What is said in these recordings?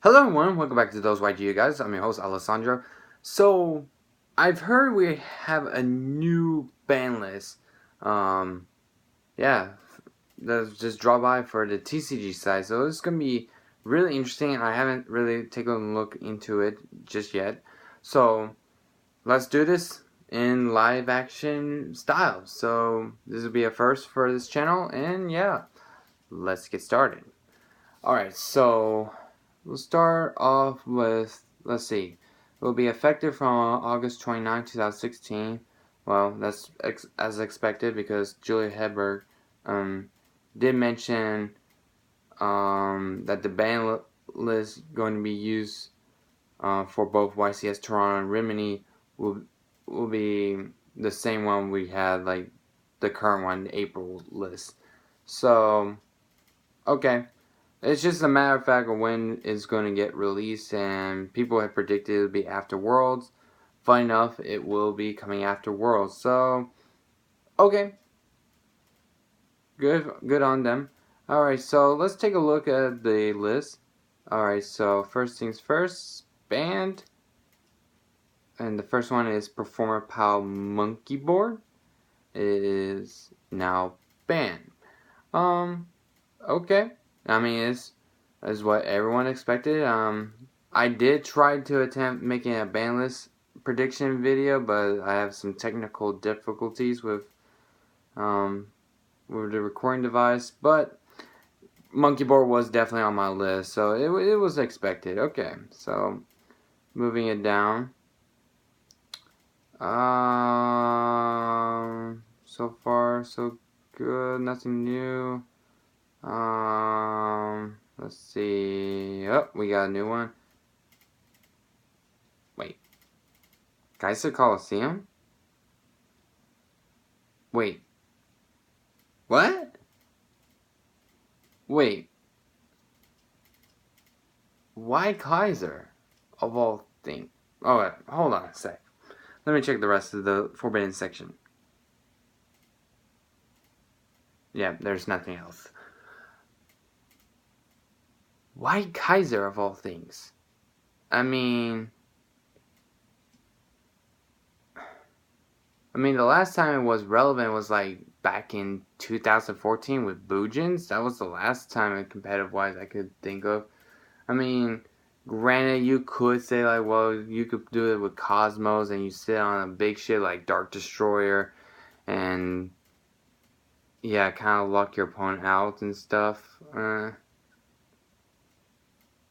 Hello everyone, welcome back to ThoseYGOguys. I'm your host Alessandro. So, I've heard we have a new ban list. Um, yeah, that's just dropped by for the TCG side. So it's gonna be really interesting. I haven't really taken a look into it just yet. So let's do this in live action style. So this will be a first for this channel, and yeah, let's get started. Alright, so we'll start off with, let's see, it will be effective from August 29, 2016. Well, that's as expected because Julia Hedberg did mention that the ban list going to be used for both YCS Toronto and Rimini will be the same one we had, like the current one, the April list. So, okay. It's just a matter of fact of when it's going to get released, and people have predicted it'll be after Worlds. Fun enough, it will be coming after Worlds. So, okay, good on them. All right, so let's take a look at the list. All right, so first things first, band, and the first one is Performer Pal Monkey Board. It is now banned. Um, Okay. I mean, it's what everyone expected. I did try to attempt making a ban list prediction video, but I have some technical difficulties um, with the recording device. But Monkey Board was definitely on my list, so it was expected. Okay, so moving it down. So far so good. Nothing new. Let's see. Oh, we got a new one. Wait. Kaiser Coliseum? Wait. What? Wait. Why Kaiser? Of all things. Oh, wait, hold on a sec. Let me check the rest of the Forbidden section. Yeah, there's nothing else. Why Kaiser of all things? I mean, the last time it was relevant was like back in 2014 with Boojins. That was the last time in competitive wise I could think of. I mean, granted, you could say like, well, you could do it with Cosmos and you sit on a big shit like Dark Destroyer and yeah, kind of lock your opponent out and stuff.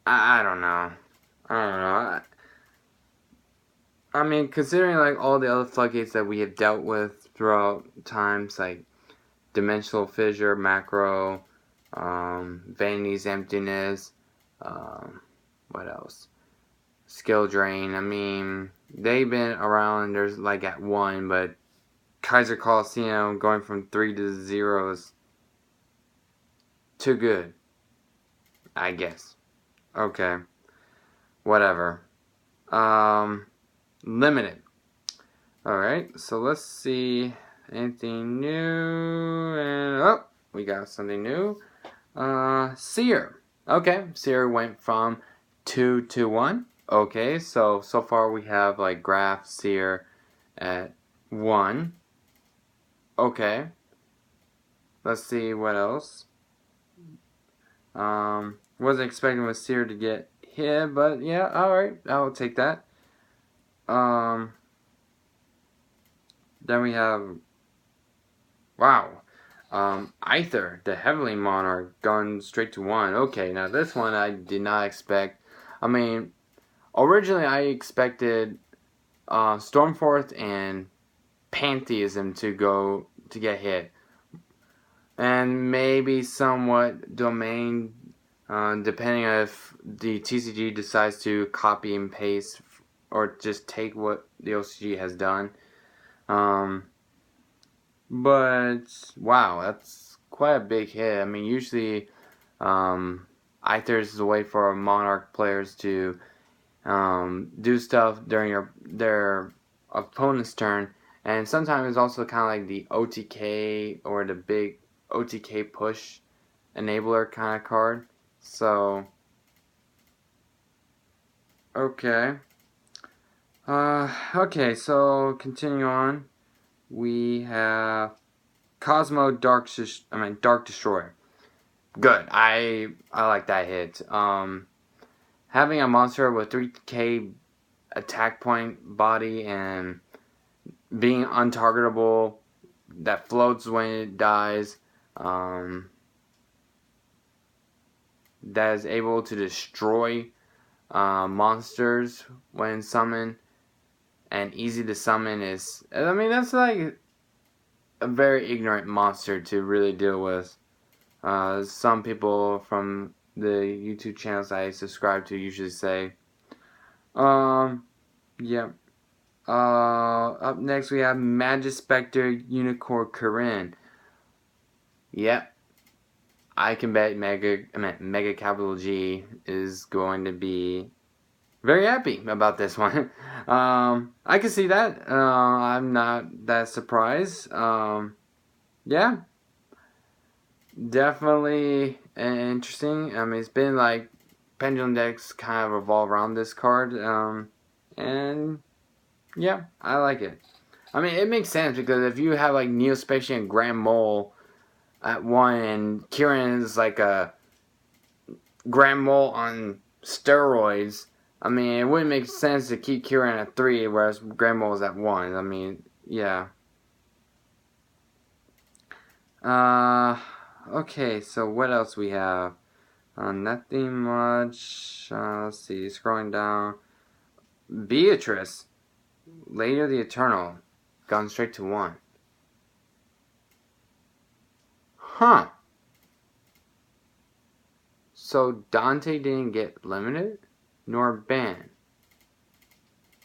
I don't know. I don't know. I mean, considering like all the other floodgates that we have dealt with throughout times, like Dimensional Fissure, Macro, Vanity's Emptiness, what else? Skill Drain. I mean, they've been around. There's like at 1, but Kaiser Coliseum going from 3 to 0 is too good, I guess. Okay, whatever. Limited. Alright, so let's see anything new. And oh, we got something new. Seer. Okay, Seer went from 2 to 1. Okay, so far we have like Graph, Seer at 1. Okay, let's see what else. Wasn't expecting with Seer to get hit, but yeah, alright, I'll take that. Then we have, wow, Aether, the Heavenly Monarch, gone straight to 1. Okay, now this one I did not expect. I mean, originally I expected Stormforth and Pantheism to get hit, and maybe somewhat Domain, depending on if the TCG decides to copy and paste or just take what the OCG has done. But wow, that's quite a big hit. I mean, usually Aether is a way for Monarch players to do stuff during their opponent's turn, and sometimes it's also kind of like the OTK or the big OTK push enabler kind of card. So Okay. Okay, so continue on. We have Cosmo Dark Destroyer. Good. I like that hit. Having a monster with 3k attack point body and being untargetable that floats when it dies, that is able to destroy monsters when summoned, and easy to summon is, I mean, that's like a very ignorant monster to really deal with. Some people from the YouTube channels I subscribe to usually say, yeah. Up next we have Magispector Unicorn Corinne. Yep, I can bet Mega Capital G is going to be very happy about this one. I can see that. I'm not that surprised. Yeah, definitely interesting. I mean, it's been like pendulum decks kind of revolve around this card. And yeah, I like it. I mean, it makes sense because if you have like Neospatial and Grand Mole at one, and Kieran is like a Grand Mole on steroids, I mean, it wouldn't make sense to keep Kieran at 3, whereas Grand Mole is at 1. I mean, yeah. Okay, so what else we have? Nothing much. Let's see, scrolling down. Beatrice, Later the Eternal, gone straight to 1. Huh. So Dante didn't get limited, nor banned.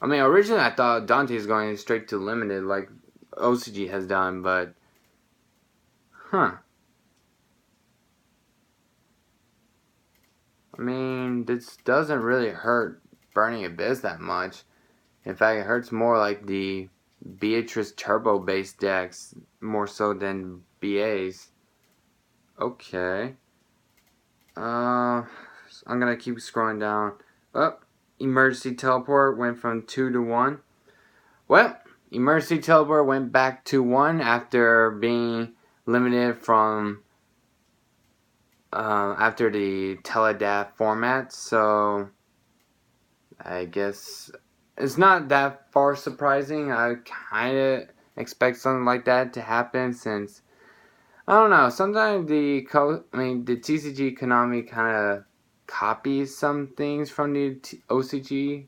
I mean, originally I thought Dante was going straight to limited like OCG has done, but huh. I mean, this doesn't really hurt Burning Abyss that much. In fact, it hurts more like the Beatrice Turbo based decks more so than BA's. Okay. I'm gonna keep scrolling down. Oh, Emergency Teleport went from 2 to 1. Well, Emergency Teleport went back to 1 after being limited from after the Teledath format, so I guess it's not that far surprising. I kind of expect something like that to happen since I don't know. Sometimes the TCG Konami kind of copies some things from the OCG,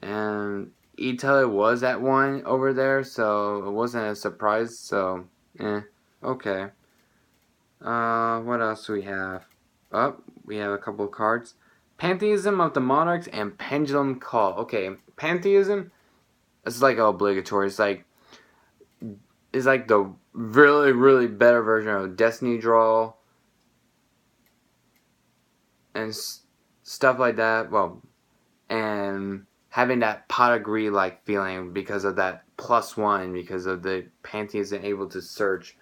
and E-Teller was at 1 over there, so it wasn't a surprise. So, okay. What else do we have? Oh, we have a couple of cards. Pantheism of the Monarchs and Pendulum Call. Okay, Pantheism is like obligatory. It's like the really, really better version of Destiny Draw and stuff like that. Well, and having that pot of greed like feeling because of that +1, because of the Pantheism able to search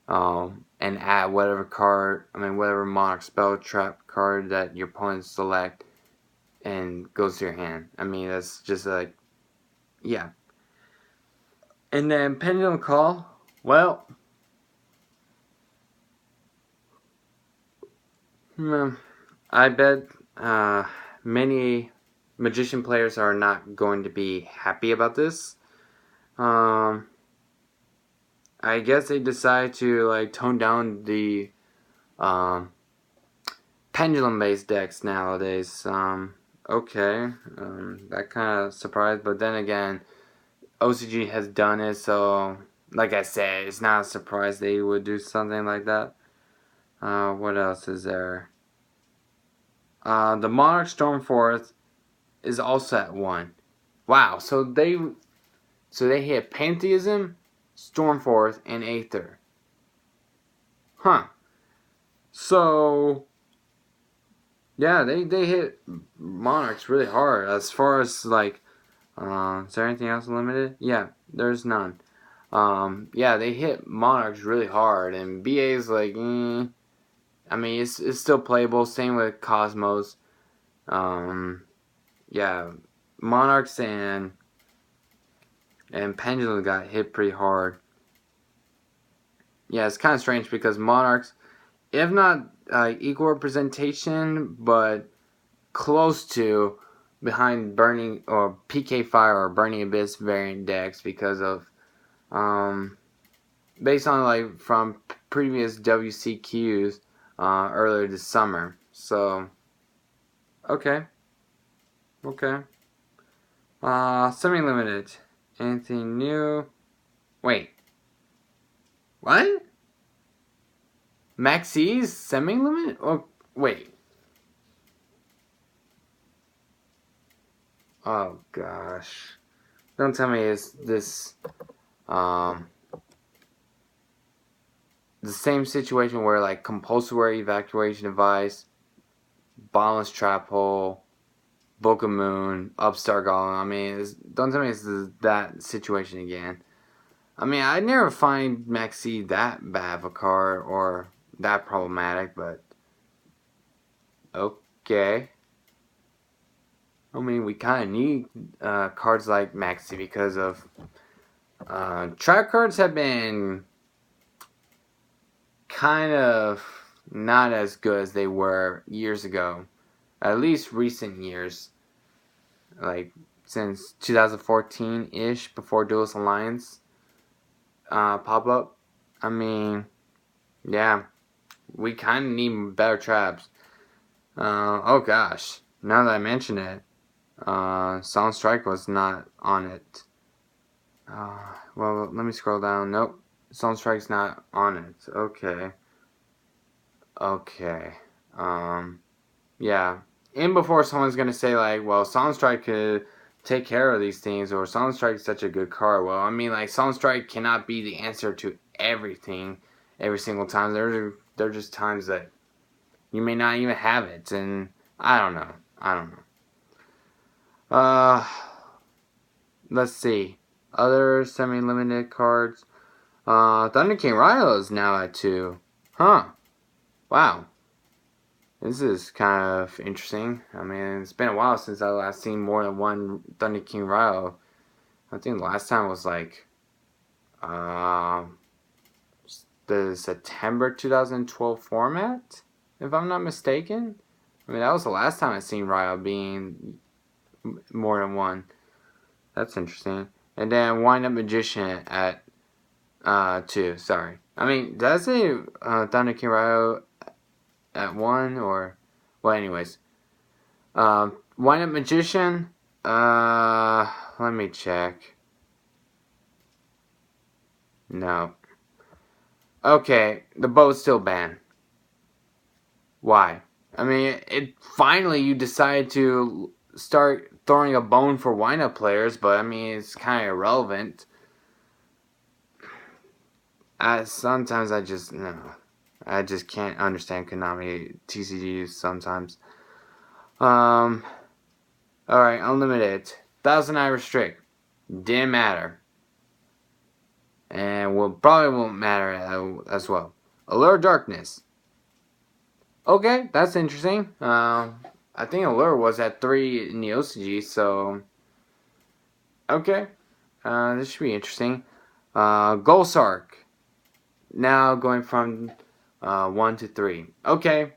and add whatever card, whatever Monarch spell trap card that your opponents select and goes to your hand. I mean, that's just like, yeah. And then Pendulum Call, well, I bet many Magician players are not going to be happy about this. I guess they decide to like tone down the pendulum-based decks nowadays. Okay, that kind of surprised, but then again, OCG has done it, so like I said, it's not a surprise they would do something like that. What else is there? The Monarch Stormforth is also at 1. Wow, so they hit Pantheism, Stormforth, and Aether. Huh. So yeah, they hit Monarchs really hard. As far as like, is there anything else limited? Yeah, there's none. Yeah, they hit Monarchs really hard, and BA's like, I mean, it's still playable. Same with Cosmos. yeah, Monarchs and Pendulum got hit pretty hard. Yeah, it's kind of strange because Monarchs, if not equal representation, but close to behind Burning or PK Fire or Burning Abyss variant decks because of based on like from previous WCQs earlier this summer. So okay. Semi-limited. Anything new? Wait. What? Maxie's semi-limited? Oh, wait. Oh gosh. Don't tell me it's this the same situation where like compulsory evacuation device, bottomless trap hole, Book of Moon, Upstart Golem. I mean, don't tell me it's that situation again. I mean, I never find Maxi that bad of a card or that problematic, but okay. I mean, we kind of need cards like Maxi because of trap cards have been kind of not as good as they were years ago. At least recent years. Like since 2014-ish, before Duelist Alliance pop up. I mean, yeah, we kind of need better traps. Oh gosh, now that I mention it, Sound Strike was not on it. Well, let me scroll down. Nope, Sound Strike's not on it. Okay. Yeah. And before someone's gonna say like, well, Sound Strike could take care of these things, or Sound Strike is such a good card. Well, I mean, like Sound Strike cannot be the answer to everything every single time. There are just times that you may not even have it, and I don't know. Uh, let's see. Other semi-limited cards. Thunder King Rhino is now at 2. Huh. Wow. This is kind of interesting. I mean, it's been a while since I last seen more than one Thunder King Rhino. I think the last time was like the September 2012 format, if I'm not mistaken. I mean, that was the last time I seen Rhino being more than one. That's interesting. And then Wind Up Magician at 2. Sorry. I mean, did I say Thunder King Rhino at 1 or? Well, anyways. Wind Up Magician. Let me check. No. Okay, the boat's still banned. Why? I mean, it finally you decided to start throwing a bone for wind up players, but I mean, it's kind of irrelevant. Sometimes I just can't understand Konami TCGs sometimes. All right, unlimited, 1,000 I restrict, didn't matter, and probably won't matter as well. Allure Darkness. Okay, that's interesting. I think Allure was at 3 in the OCG, so okay, this should be interesting. Golsark. Now going from 1 to 3. Okay.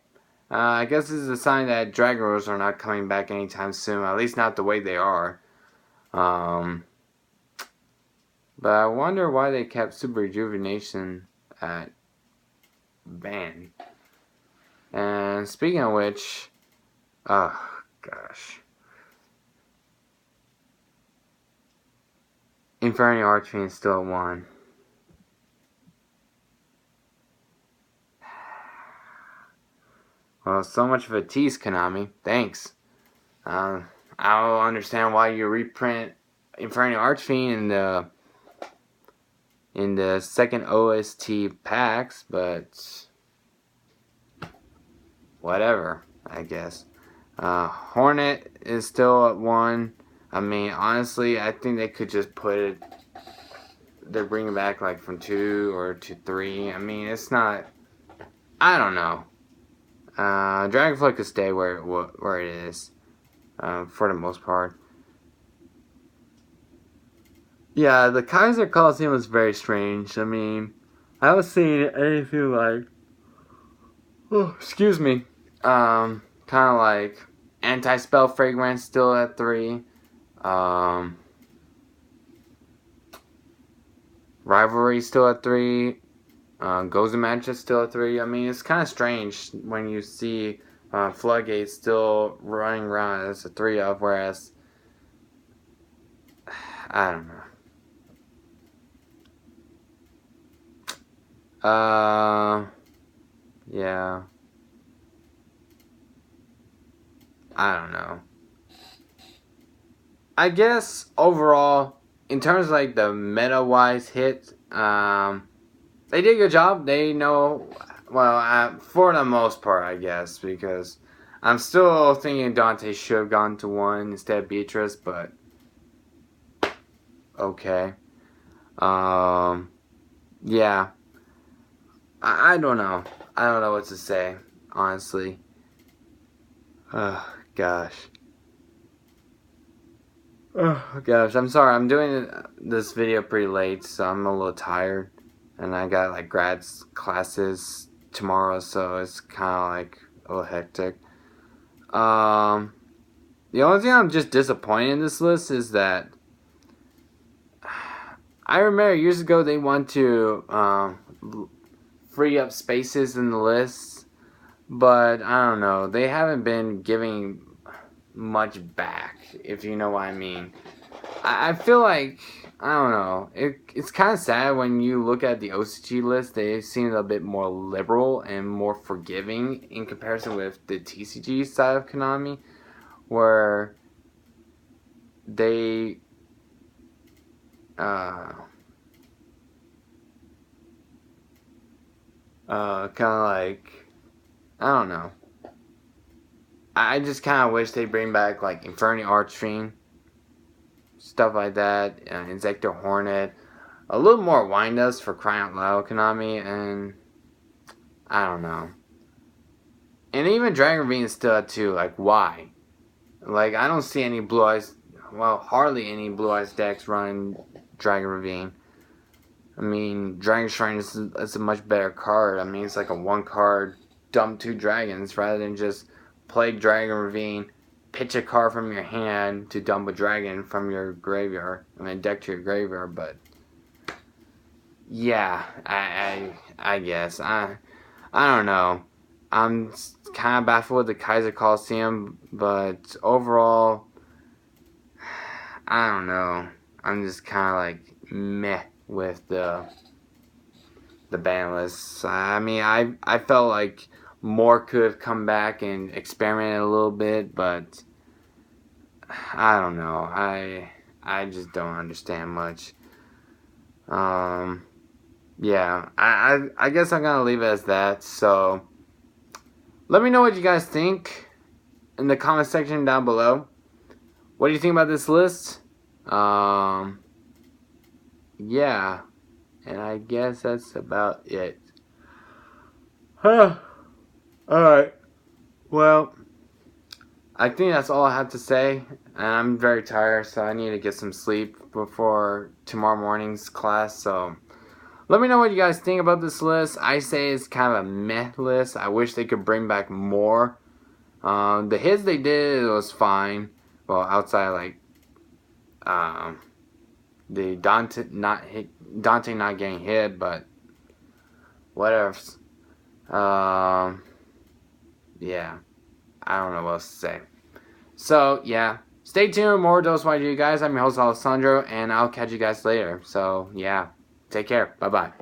I guess this is a sign that Dragon Rose are not coming back anytime soon. At least not the way they are. But I wonder why they kept Super Rejuvenation at ban. And speaking of which, oh gosh. Inferno Archfiend is still at 1. Well, so much of a tease, Konami. Thanks. I don't understand why you reprint Inferno Archfiend in the second OST packs, but whatever, I guess. Hornet is still at 1. I mean, honestly, I think they could just put it. They're bringing back like from 2 or to 3. I mean, it's not. I don't know. Dragonflight could stay where it is. for the most part. Yeah, the Kaiser Coliseum was very strange. I mean, I haven't seen anything like, oh, excuse me, kind of like Anti-Spell Fragrance still at 3. Um, Rivalry still at 3. Goes to Match is still at 3. I mean, it's kind of strange when you see Floodgate still running around as a 3 of, whereas I don't know. Yeah. I don't know. I guess overall, in terms of like the meta-wise hit, they did a good job. They know, well, for the most part, I guess, because I'm still thinking Dante should have gone to 1 instead of Beatrice, but okay. Yeah. I don't know. I don't know what to say, honestly. Oh, gosh. Oh, gosh. I'm sorry. I'm doing this video pretty late, so I'm a little tired. And I got, like, grad classes tomorrow, so it's kind of, like, a little hectic. The only thing I'm just disappointed in this list is that I remember years ago they want to free up spaces in the lists, but I don't know. They haven't been giving much back, if you know what I mean. I feel like, I don't know. It's kind of sad when you look at the OCG list. They seem a bit more liberal and more forgiving in comparison with the TCG side of Konami, where they kind of like, I don't know. I just kind of wish they bring back like Inferno Archfiend, stuff like that, Insector Hornet, a little more wind-ups for crying out loud, Konami, and I don't know. And even Dragon Ravine is still at 2. Like, why? Like, I don't see any Blue Eyes, well, hardly any Blue Eyes decks running Dragon Ravine. I mean, Dragon Shrine is a much better card. I mean, it's like a 1 card dump 2 dragons rather than just play Dragon Ravine, pitch a card from your hand to dump a dragon from your graveyard. I mean, deck to your graveyard, but yeah, I guess. I don't know. I'm kind of baffled with the Kaiser Coliseum, but overall, I don't know. I'm just kind of like meh with the ban lists. I mean, I felt like more could have come back and experimented a little bit, but I don't know. I just don't understand much. Yeah, I guess I'm gonna leave it as that. So let me know what you guys think in the comment section down below. What do you think about this list? Yeah, and I guess that's about it. Alright. Well, I think that's all I have to say. And I'm very tired, so I need to get some sleep before tomorrow morning's class. So let me know what you guys think about this list. I say it's kind of a meh list. I wish they could bring back more. The hits they did, it was fine. Well, outside like the Dante not getting hit, but whatever. Yeah, I don't know what else to say. So yeah, stay tuned. More ThoseYGOguys. I'm your host Alessandro, and I'll catch you guys later. So yeah, take care. Bye bye.